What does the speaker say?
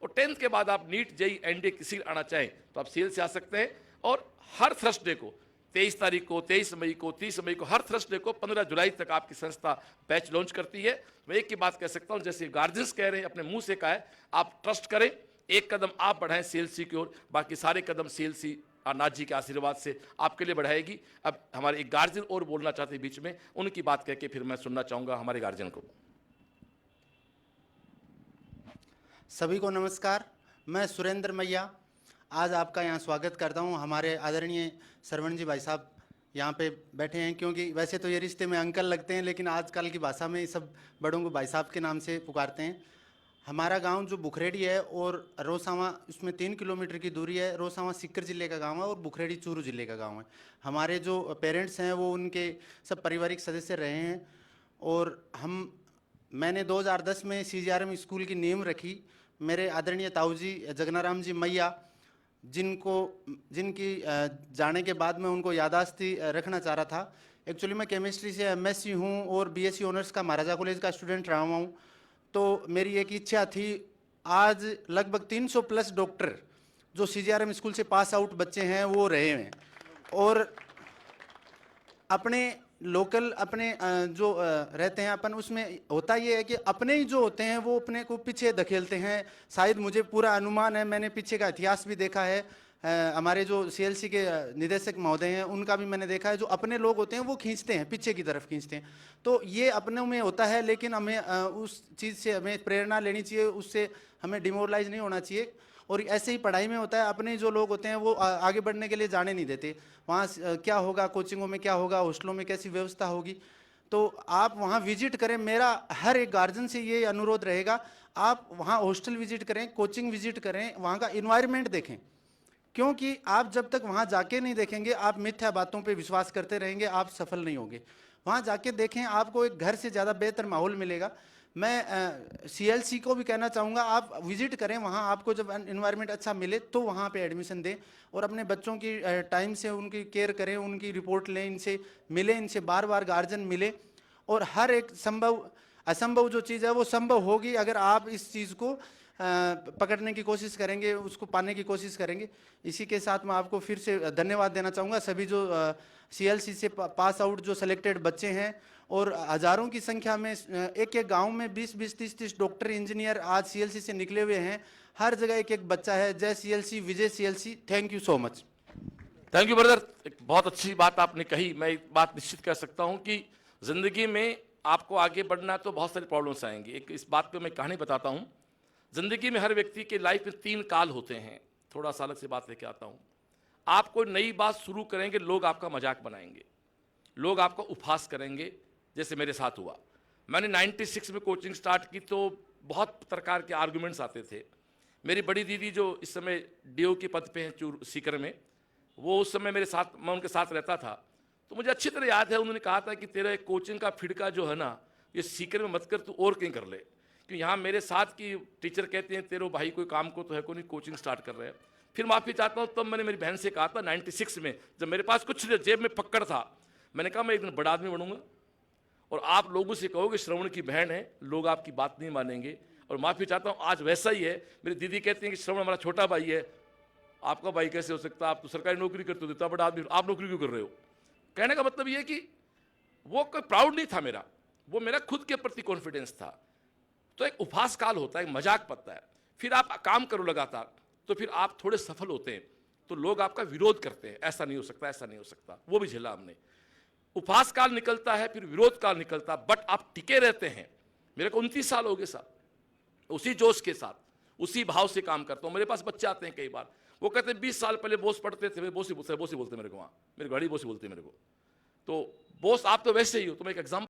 और 10th के बाद आप नीट जेई एनडीए किसी आना चाहें तो आप सीएल से आ सकते हैं। और हर थर्सडे को 23 तारीख को, 23 मई को, 30 मई को, हर थर्सडे को 15 जुलाई तक आपकी संस्था बैच लॉन्च करती है। मैं एक ही बात कह सकता हूं, जैसे गार्जियंस कह रहे हैं, अपने मुंह से कहा है, आप ट्रस्ट करें, एक कदम आप बढ़ाएं सीएलसी की ओर, बाकी सारे कदम सीएलसी नाथ जी के आशीर्वाद से आपके लिए बढ़ाएगी। अब हमारे एक गार्जियन और बोलना चाहते हैं बीच में, उनकी बात कह के फिर मैं सुनना चाहूंगा हमारे गार्जियन को। सभी को नमस्कार। मैं सुरेंद्र मैया आज आपका यहाँ स्वागत करता हूँ। हमारे आदरणीय सरवण जी भाई साहब यहाँ पे बैठे हैं, क्योंकि वैसे तो ये रिश्ते में अंकल लगते हैं, लेकिन आजकल की भाषा में सब बड़ों को भाई साहब के नाम से पुकारते हैं। हमारा गांव जो बुखरेड़ी है और रोसावा, उसमें 3 किलोमीटर की दूरी है। रोसावा सीकर जिले का गांव है और बुखरेड़ी चूरू जिले का गांव है। हमारे जो पेरेंट्स हैं वो उनके सब पारिवारिक सदस्य रहे हैं और मैंने 2010 में CGRM स्कूल की नींव रखी। मेरे आदरणीय ताऊ जी जगनाराम जी मैया, जिनकी जाने के बाद मैं उनको यादाश्ती रखना चाह रहा था। एक्चुअली मैं केमिस्ट्री से MSc हूँ और BSc ऑनर्स का महाराजा कॉलेज का स्टूडेंट रहा हूँ। तो मेरी एक इच्छा थी, आज लगभग 300 प्लस डॉक्टर जो CGRM स्कूल से पास आउट बच्चे हैं वो रहे हैं, और अपने लोकल अपने जो रहते हैं अपन, उसमें होता ये है कि अपने ही जो होते हैं वो अपने को पीछे धकेलते हैं। शायद मुझे पूरा अनुमान है, मैंने पीछे का इतिहास भी देखा है। हमारे जो CLC के निदेशक महोदय हैं उनका भी मैंने देखा है, जो अपने लोग होते हैं वो खींचते हैं, पीछे की तरफ खींचते हैं। तो ये अपनों में होता है, लेकिन हमें उस चीज़ से हमें प्रेरणा लेनी चाहिए, उससे हमें डिमोरलाइज नहीं होना चाहिए। और ऐसे ही पढ़ाई में होता है, अपने जो लोग होते हैं वो आगे बढ़ने के लिए जाने नहीं देते। वहाँ क्या होगा, कोचिंगों में क्या होगा, हॉस्टलों में कैसी व्यवस्था होगी, तो आप वहाँ विजिट करें। मेरा हर एक गार्जियन से ये अनुरोध रहेगा, आप वहाँ हॉस्टल विजिट करें, कोचिंग विजिट करें, वहाँ का इन्वायरमेंट देखें, क्योंकि आप जब तक वहाँ जाके नहीं देखेंगे, आप मिथ्या बातों पे विश्वास करते रहेंगे, आप सफल नहीं होंगे। वहाँ जाके देखें, आपको एक घर से ज़्यादा बेहतर माहौल मिलेगा। मैं CLC को भी कहना चाहूँगा, आप विजिट करें वहाँ, आपको जब इन्वायरमेंट अच्छा मिले तो वहाँ पे एडमिशन दें और अपने बच्चों की टाइम से उनकी केयर करें, उनकी रिपोर्ट लें, इनसे मिलें, इनसे बार बार गार्जियन मिले। और हर एक असंभव जो चीज़ है वो संभव होगी अगर आप इस चीज़ को पकड़ने की कोशिश करेंगे, उसको पाने की कोशिश करेंगे। इसी के साथ मैं आपको फिर से धन्यवाद देना चाहूँगा, सभी जो CLC से पास आउट जो सिलेक्टेड बच्चे हैं, और हज़ारों की संख्या में एक एक गांव में 20-20, 30-30 डॉक्टर इंजीनियर आज CLC से निकले हुए हैं। हर जगह एक एक बच्चा है। जय CLC, Vijay CLC। Thank you so much. Thank you brother, एक बहुत अच्छी बात आपने कही। मैं एक बात निश्चित कह सकता हूं कि जिंदगी में आपको आगे बढ़ना है तो बहुत सारी प्रॉब्लम्स आएंगी। एक इस बात पे मैं कहानी बताता हूं। जिंदगी में हर व्यक्ति के लाइफ में 3 काल होते हैं। थोड़ा सा अलग से बात लेके आता हूं। आप कोई नई बात शुरू करेंगे, लोग आपका मजाक बनाएंगे, लोग आपका उपहास करेंगे, जैसे मेरे साथ हुआ। मैंने 96 में कोचिंग स्टार्ट की तो बहुत प्रकार के आर्गुमेंट्स आते थे। मेरी बड़ी दीदी जो इस समय DO के पद पे हैं सीकर में, वो उस समय मेरे साथ, मैं उनके साथ रहता था, तो मुझे अच्छी तरह याद है उन्होंने कहा था कि तेरा कोचिंग का फिड़का जो है ना, ये सीकर में मत कर, तू और कहीं कर ले, क्योंकि यहाँ मेरे साथ की टीचर कहते हैं तेरे भाई कोई काम को तो है को नहीं, कोचिंग स्टार्ट कर रहे हैं। फिर माफ़ी चाहता हूँ, तब मैंने मेरी बहन से कहा था 96 में, जब मेरे पास कुछ जेब में पकड़ था, मैंने कहा मैं एक दिन बड़ा आदमी बनूंगा और आप लोगों से कहोगे श्रवण की बहन है, लोग आपकी बात नहीं मानेंगे। और माफ़ी चाहता हूँ, आज वैसा ही है। मेरी दीदी कहती हैं कि श्रवण हमारा छोटा भाई है। आपका भाई कैसे हो सकता है, आप तो सरकारी नौकरी करते हो, इतना बड़ा आदमी, आप नौकरी क्यों कर रहे हो। कहने का मतलब ये कि वो कोई प्राउड नहीं था मेरा, वो मेरा खुद के प्रति कॉन्फिडेंस था। तो एक उपहास काल होता है, एक मजाक पड़ता है, फिर आप काम करो लगातार, तो फिर आप थोड़े सफल होते हैं तो लोग आपका विरोध करते हैं, ऐसा नहीं हो सकता, ऐसा नहीं हो सकता। वो भी झेला हमने। उपहास काल निकलता है, फिर विरोध काल निकलता, बट आप टिके रहते हैं। मेरे को 29 साल हो गए साहब, उसी जोश के साथ, उसी भाव से काम करता हूँ। मेरे पास बच्चे आते हैं कई बार, वो कहते हैं 20 साल पहले बॉस पढ़ते थे, बोस ही बोलते मेरे को, वहाँ मेरे गाड़ी बॉस ही बोलते मेरे को। तो बॉस आप तो वैसे ही हो, तुम एक एग्जाम्पल